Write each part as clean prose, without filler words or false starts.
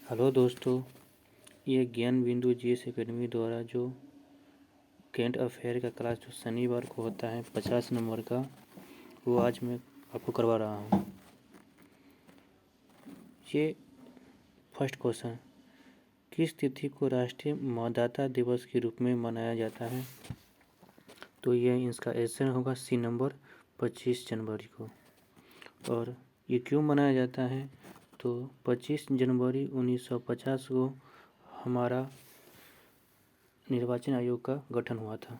Hello दोस्तों, ये ज्ञान बिंदु जीएस एकेडमी द्वारा जो करेंट अफेयर का क्लास जो शनिवार को होता है 50 नंबर का, वो आज मैं आपको करवा रहा हूँ। ये फर्स्ट क्वेश्चन, किस तिथि को राष्ट्रीय मतदाता दिवस के रूप में मनाया जाता है? तो ये इसका आंसर होगा सी नंबर 25 जनवरी को। और ये क्यों मनाया जाता है? तो 25 जनवरी 1950 को हमारा निर्वाचन आयोग का गठन हुआ था।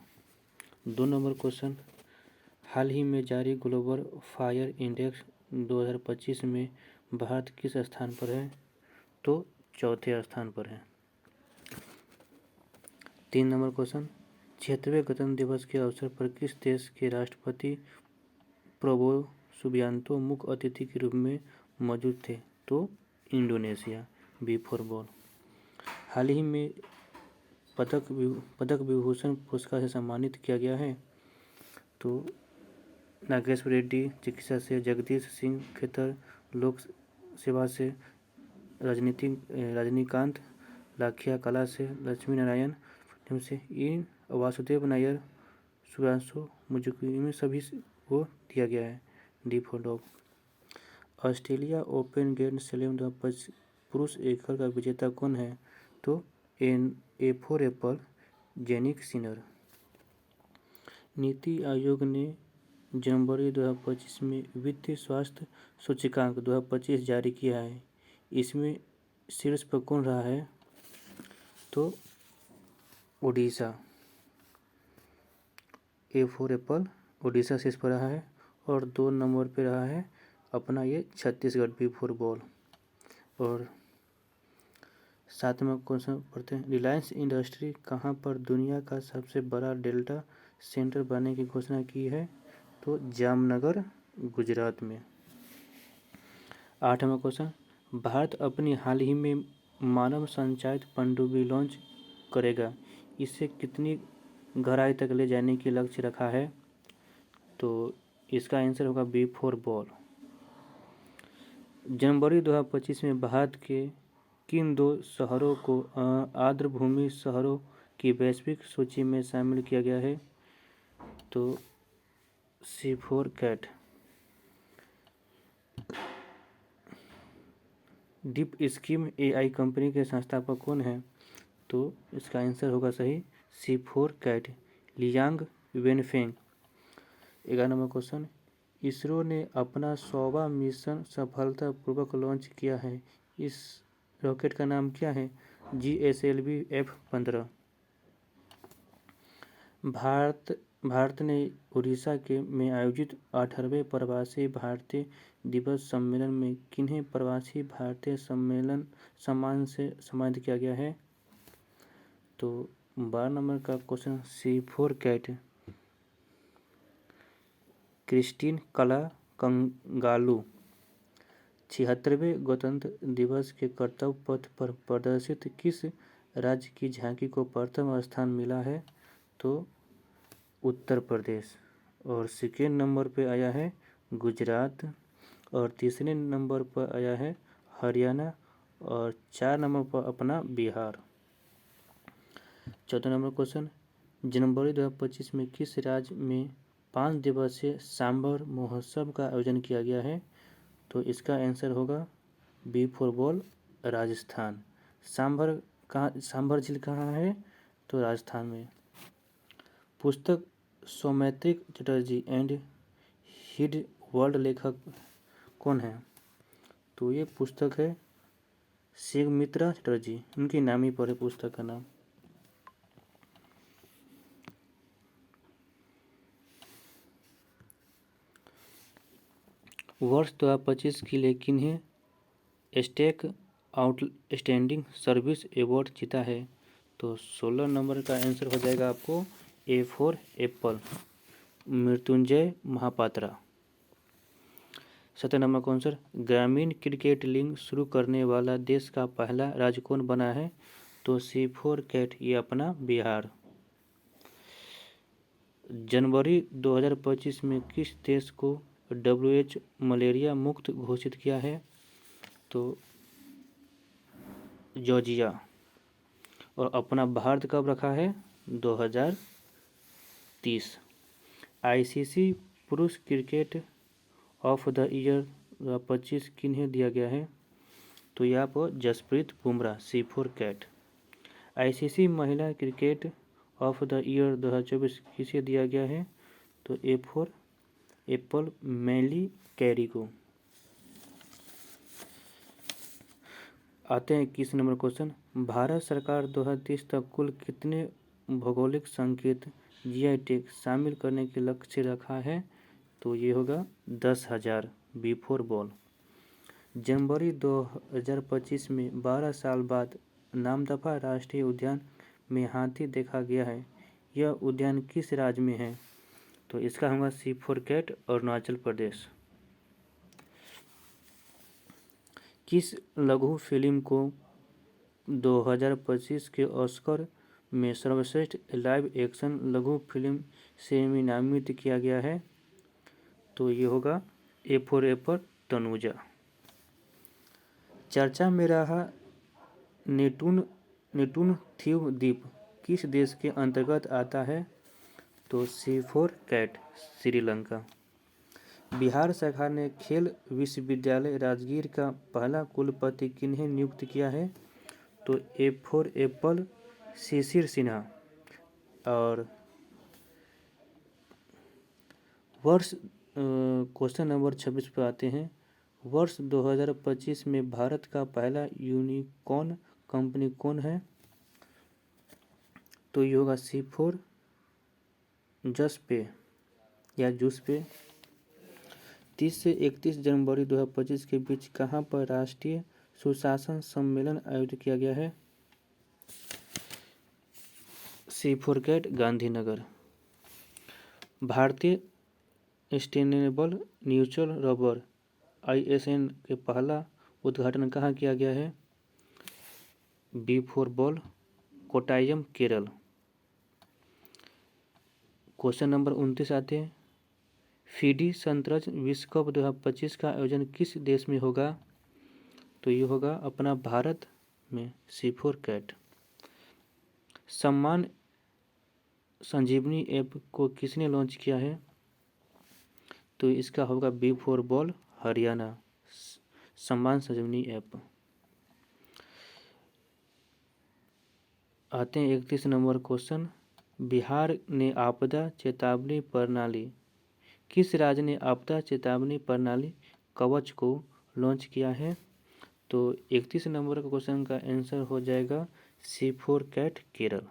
2 नंबर क्वेश्चन, हाल ही में जारी ग्लोबल फायर इंडेक्स 2025 में भारत किस स्थान पर है? तो चौथे स्थान पर है। 3 नंबर क्वेश्चन, 76वें गणतंत्र दिवस के अवसर पर किस देश के राष्ट्रपति प्रबोवो सुबियांतो मुख्य अतिथि के रूप में मौजूद थे? तो इंडोनेशिया। B for ball. हाल ही में पदक विभूषण पुरस्कार से सम्मानित किया गया है? तो नागेश्वर रेड्डी चिकित्सा से, जगदीश सिंह खेतर लोक सेवा से, रजनीकांत लाखिया कला से, लक्ष्मी नारायण से, इन वासुदेव नायर सुधांशु मुजुकी में सभी को दिया गया है। D for dog. Australia open grand slam पुरुष एकल का विजेता कौन है? तो ए for Apple Jannik Sinner. NITI Aayog ने जनवरी 2025 में वित्तीय स्वास्थ्य सूचकांक 2025 जारी किया है। इसमें शीर्ष पर कौन रहा है? तो ओडिशा। ए फॉर एप्पल ओडिशा शीर्ष पर रहा है। और 2 नंबर पे रहा है अपना ये छत्तीसगढ़। B for ball. और 7वां क्वेश्चन पढ़ते हैं, रिलायंस इंडस्ट्री कहाँ पर दुनिया का सबसे बड़ा डेल्टा सेंटर बनने की घोषणा की है? तो जामनगर गुजरात में। 8वां क्वेश्चन, भारत अपनी हाल ही में मानव संचालित पनडुब्बी लॉन्च करेगा, इसे कितनी गहराई तक ले जाने की लक्ष्य रखा है? तो इसका आंसर होगा बी फॉर बॉल। जनवरी 2025 में भारत के किन 2 शहरों को आर्द्रभूमि शहरों की वैश्विक सूची में शामिल किया गया है? तो C for cat. DeepSeek AI company के संस्थापक कौन है? तो इसका आंसर होगा सही C for cat, Liang Wenfeng. 11 number question, ISRO ने अपना 100वां मिशन सफलतापूर्वक लॉन्च किया है। इस रॉकेट का नाम क्या है? GSLV F-15। भारत ने उड़ीसा के में आयोजित 18वें प्रवासी भारतीय दिवस सम्मेलन में किन्हें प्रवासी भारतीय सम्मान से सम्मानित किया गया है? तो 12 नंबर का question C for cat, Christine कला कंगालू। 76वें गणतंत्र दिवस के कर्तव्य पथ पर प्रदर्शित किस राज्य की झांकी को प्रथम स्थान मिला है? तो उत्तर प्रदेश। और सेकेंड नंबर पे आया है गुजरात। और तीसरे नंबर पर आया है हरियाणा। और 4 नंबर पर अपना बिहार। 14 नंबर क्वेश्चन, जनवरी 2025 में किस राज्य में 5 दिवसीय सांभर महोत्सव का आयोजन किया गया है? तो इसका आंसर होगा B for ball, Rajasthan. Sambhar झील कहाँ है? तो राजस्थान में। पुस्तक Soumitrik Chatterjee and hid world लेखक कौन है? तो ये पुस्तक है सौमित्रा चटर्जी, उनकी नामी पर है पुस्तक का नाम। वर्ष 2025 के लिए किन्हें स्टेक आउटस्टैंडिंग सर्विस अवार्ड जीता है? तो 16 नंबर का आंसर हो जाएगा आपको A for apple, Mrityunjay Mahapatra. 17 number question, ग्रामीण क्रिकेट लीग शुरू करने वाला देश का पहला राज्य कौन बना है? तो सी फॉर कैट, ये अपना बिहार। जनवरी 2025 में किस देश को WHO मलेरिया मुक्त घोषित किया है? तो जॉर्जिया। और अपना भारत कब रखा है? 2030। आईसीसी पुरुष क्रिकेट ऑफ द ईयर 2025 किन्हें दिया गया है? तो यहाँ पर Jasprit Bumrah, C4 cat. ICC महिला क्रिकेट ऑफ द ईयर 2024 किसे दिया गया है? तो A4 एप्पल, मैली कैरी को। आते हैं 21 नंबर क्वेश्चन। भारत सरकार 2030 तक कुल कितने भौगोलिक संकेत जीआई टैग शामिल करने के लक्ष्य रखा है? तो ये होगा 10,000 B4 बॉल। जनवरी 2025 में 12 साल बाद नामदफा राष्ट्रीय उद्यान में हाथी देखा गया है। यह उद्यान किस राज्य में है? तो इसका होगा C4 कैट, अरुणाचल प्रदेश। किस लघु फिल्म को 2025 के ऑस्कर में सर्वश्रेष्ठ लाइव एक्शन लघु फिल्म से नामित किया गया है? तो ये होगा A4 एप्पल, तनुजा। चर्चा में रहा नेटून द्वीप द्वीप किस देश के अंतर्गत आता है? तो C4 कैट, श्रीलंका। बिहार सरकार ने खेल विश्वविद्यालय राजगीर का पहला कुलपति किन्हें नियुक्त किया है? तो A4 एप्पल, शिशिर सिन्हा। और वर्ष क्वेश्चन नंबर 26 पर आते हैं। वर्ष 2025 में भारत का पहला यूनिकॉर्न कंपनी कौन है? तो ये होगा C4 जसपे या जूसपे। 30 से 31 जनवरी 2025 के बीच कहाँ पर राष्ट्रीय सुशासन सम्मेलन आयोजित किया गया है? C4 cat, Gandhinagar. भारतीय सस्टेनेबल न्यूट्रल रबर ISN के पहला उद्घाटन कहाँ किया गया है? B4 ball, Kottayam, Kerala. Question number 29 आते हैं। फीडी शतरंज विश्व कप 2025 का आयोजन किस देश में होगा? तो ये होगा अपना भारत में, C4 कैट। सम्मान संजीवनी ऐप को किसने लॉन्च किया है? तो इसका होगा B4 बॉल, हरियाणा, सम्मान संजीवनी ऐप। आते हैं 31 नंबर क्वेश्चन। बिहार ने आपदा चेतावनी प्रणाली, किस राज्य ने आपदा चेतावनी प्रणाली कवच को लॉन्च किया है? तो 31 नंबर का क्वेश्चन का आंसर हो जाएगा C4 कैट, केरल।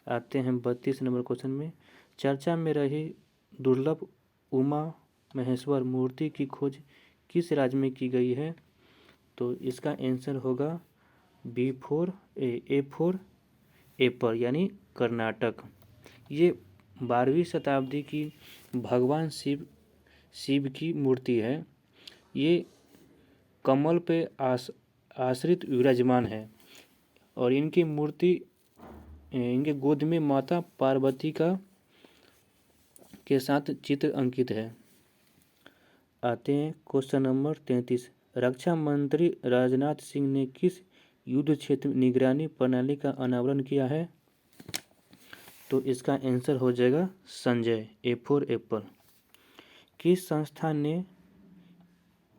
आते हैं 32 नंबर क्वेश्चन में। चर्चा में रही दुर्लभ उमा महेश्वर मूर्ति की खोज किस राज्य में की गई है? तो इसका आंसर होगा A4 एप्पल, यानी कर्नाटक। ये 12वीं शताब्दी की भगवान शिव की मूर्ति है। ये कमल पे आश्रित विराजमान है और इनकी मूर्ति, इनके गोद में माता पार्वती के साथ चित्र अंकित है। आते हैं क्वेश्चन नंबर 33। रक्षा मंत्री राजनाथ सिंह ने किस युद्ध क्षेत्र निगरानी प्रणाली का अनावरण किया है? तो इसका आंसर हो जाएगा संजय, A4 एप्पल। किस संस्थान ने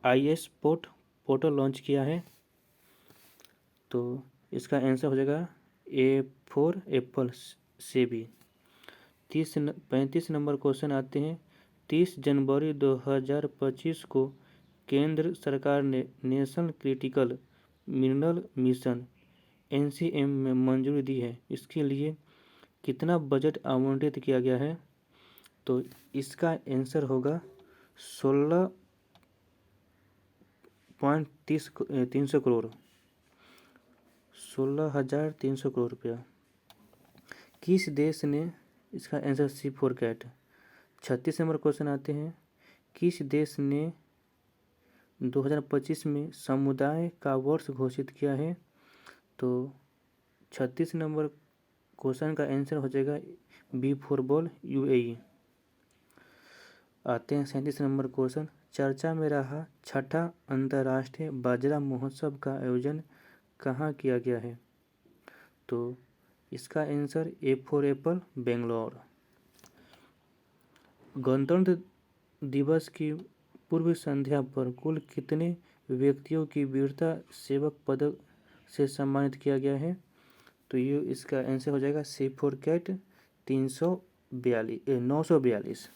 IS पोर्टल लॉन्च किया है? तो इसका आंसर हो जाएगा A4 Apple, SEBI. 35 number question आते हैं। 30 जनवरी 2025 को केंद्र सरकार ने national critical mineral mission NCM में मंजूरी दी है। इसके लिए कितना बजट आवंटित किया गया है? तो इसका आंसर होगा 16.300 करोड़, 16,300 करोड़ रुपया। किस देश ने, इसका answer C4 cat. 36 number question आते हैं। किस देश ने 2025 में समुदाय का वर्ष घोषित किया है? तो 36 नंबर क्वेश्चन का आंसर हो जाएगा B4 बॉल, UAE। आते हैं 37 नंबर क्वेश्चन। चर्चा में रहा छठा अंतर्राष्ट्रीय बाजरा महोत्सव का आयोजन कहाँ किया गया है? तो इसका answer A for Apple Bangalore. गणतंत्र दिवस की पूर्व संध्या पर कुल कितने व्यक्तियों की वीरता सेवक पदक से सम्मानित किया गया है? तो ये इसका आंसर हो जाएगा सी फॉर कैट 942।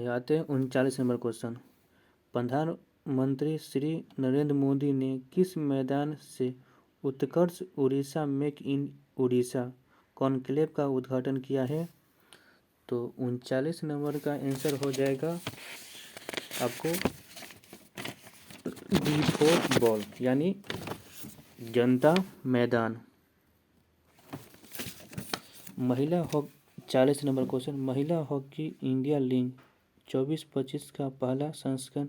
आते हैं 39 नंबर क्वेश्चन। प्रधानमंत्री श्री नरेंद्र मोदी ने किस मैदान से उत्कर्ष Odisha make in Odisha conclave का उद्घाटन किया है? तो 39 नंबर का आंसर हो जाएगा आपको बी फॉर बॉल यानी जनता मैदान। 40 नंबर क्वेश्चन। महिला हॉकी इंडिया लीग 24-25 का पहला संस्करण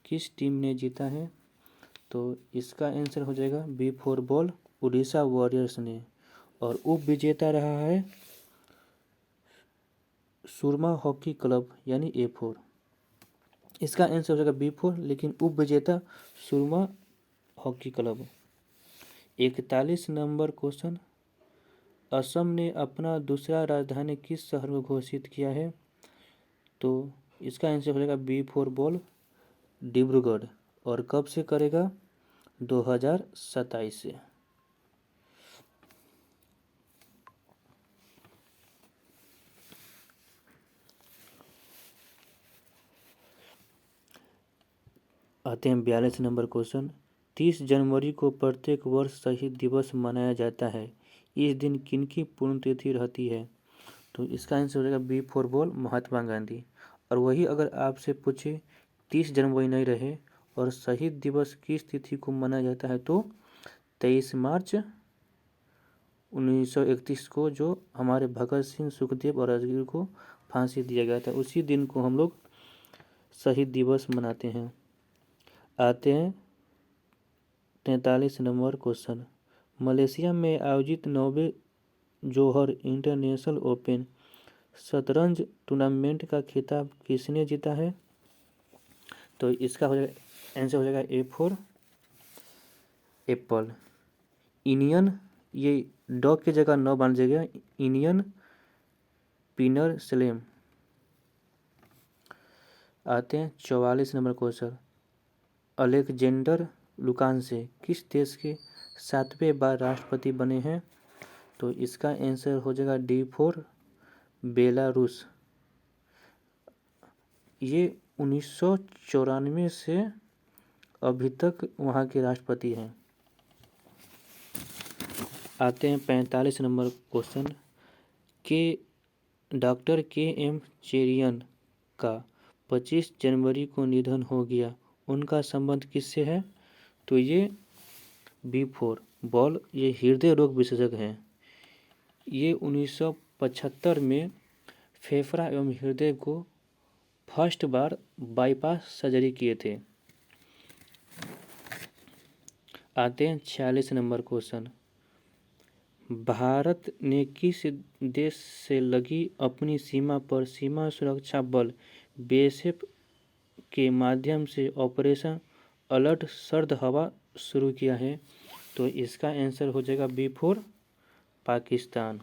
किस टीम ने जीता है? तो इसका आंसर हो जाएगा B for ball Orissa warriors ने, और उप विजेता रहा है सुरमा हॉकी क्लब यानी A4। इसका आंसर हो जाएगा B4, लेकिन उप विजेता Soorma hockey club. 41 number question. Assam ने अपना दूसरा राजधानी किस शहर को घोषित किया है? तो इसका आंसर हो जाएगा बी फॉर बॉल डिब्रूगढ़, और कब से करेगा? 2027 से। आते हैं 42 नंबर क्वेश्चन। 30 जनवरी को प्रत्येक वर्ष शहीद दिवस मनाया जाता है। इस दिन किनकी पुण्यतिथि रहती है? तो इसका आंसर हो जाएगा B for ball Mahatma Gandhi. और वही अगर आपसे पूछे 30 जनवरी नहीं रहे और शहीद दिवस किस तिथि को मनाया जाता है, तो 23 मार्च 1931 को जो हमारे भगत सिंह, सुखदेव और राजगुरु को फांसी दिया गया था, उसी दिन को हम लोग शहीद दिवस मनाते हैं। आते हैं 43 नंबर क्वेश्चन। मलेशिया में आयोजित 9वें जोहर इंटरनेशनल ओपन शतरंज टूर्नामेंट का खिताब किसने जीता है? तो इसका आंसर हो जाएगा ए फॉर एप्पल। इंडियन, ये डॉग की जगह 9 बन जाएगा, इंडियन पिनर स्लैम। आते हैं 44 नंबर क्वेश्चन। अलेक्जेंडर लुकाशेंको किस देश के 7वें बार राष्ट्रपति बने हैं? तो इसका आंसर हो जाएगा डी फॉर बेलारूस। ये 1994 से अभी तक वहाँ के राष्ट्रपति हैं। आते हैं 45 number question. Doctor KM. Cherian का 25 जनवरी को निधन हो गया, उनका संबंध किससे है? तो ये बी फॉर बॉल, ये हृदय रोग विशेषज्ञ हैं। ये 1975 में फेफड़ा एवं हृदय को फर्स्ट बार बाईपास सर्जरी किए थे। आते हैं 46 नंबर क्वेश्चन। भारत ने किस देश से लगी अपनी सीमा पर सीमा सुरक्षा बल BSF के माध्यम से ऑपरेशन अलर्ट सर्द हवा शुरू किया है? तो इसका आंसर हो जाएगा बी फॉर पाकिस्तान।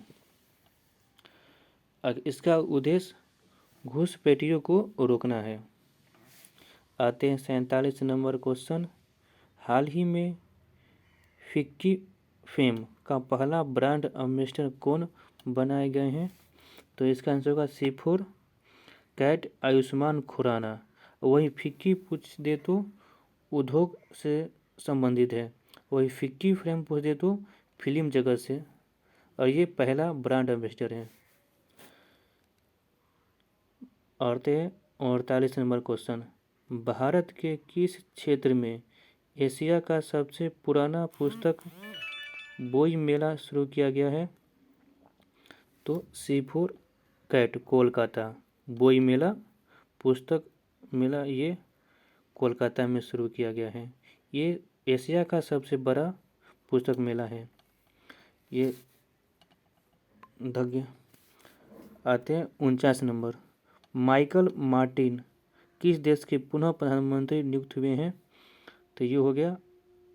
इसका उद्देश्य घुसपैठियों को रोकना है। आते हैं 47 नंबर क्वेश्चन। हाल ही में फिक्की फेम का पहला ब्रांड एम्बेसडर कौन बनाए गए हैं? तो इसका आंसर होगा सी फॉर कैट आयुष्मान खुराना। वही फिक्की पूछ दे तो उद्योग से संबंधित है, वही फिक्की फ्रेम पूछ दे तो फिल्म जगत से, और ये पहला ब्रांड एम्बेसडर है। आते हैं 48 नंबर क्वेश्चन। भारत के किस क्षेत्र में एशिया का सबसे पुराना पुस्तक बोई मेला शुरू किया गया है? तो सी फॉर कैट कोलकाता। बोई मेला पुस्तक मेला ये कोलकाता में शुरू किया गया है। ये एशिया का सबसे बड़ा पुस्तक मेला है। ये धग्य। आते हैं 49 नंबर। माइकल मार्टिन किस देश के पुनः प्रधानमंत्री नियुक्त हुए हैं? तो ये हो गया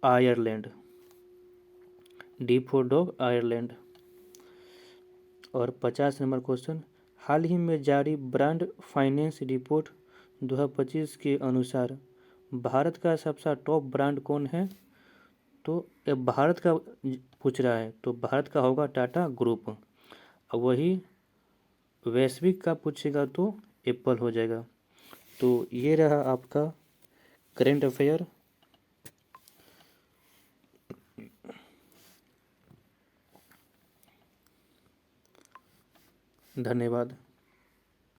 Ireland, D for dog Ireland. और 50 नंबर क्वेश्चन, हाल ही में जारी ब्रांड फाइनेंस रिपोर्ट 2025 के अनुसार भारत का सबसे टॉप ब्रांड कौन है? तो ये भारत का पूछ रहा है, तो भारत का होगा टाटा ग्रुप। अब वही वैश्विक का पूछेगा तो एप्पल हो जाएगा। तो ये रहा आपका करेंट अफेयर। धन्यवाद।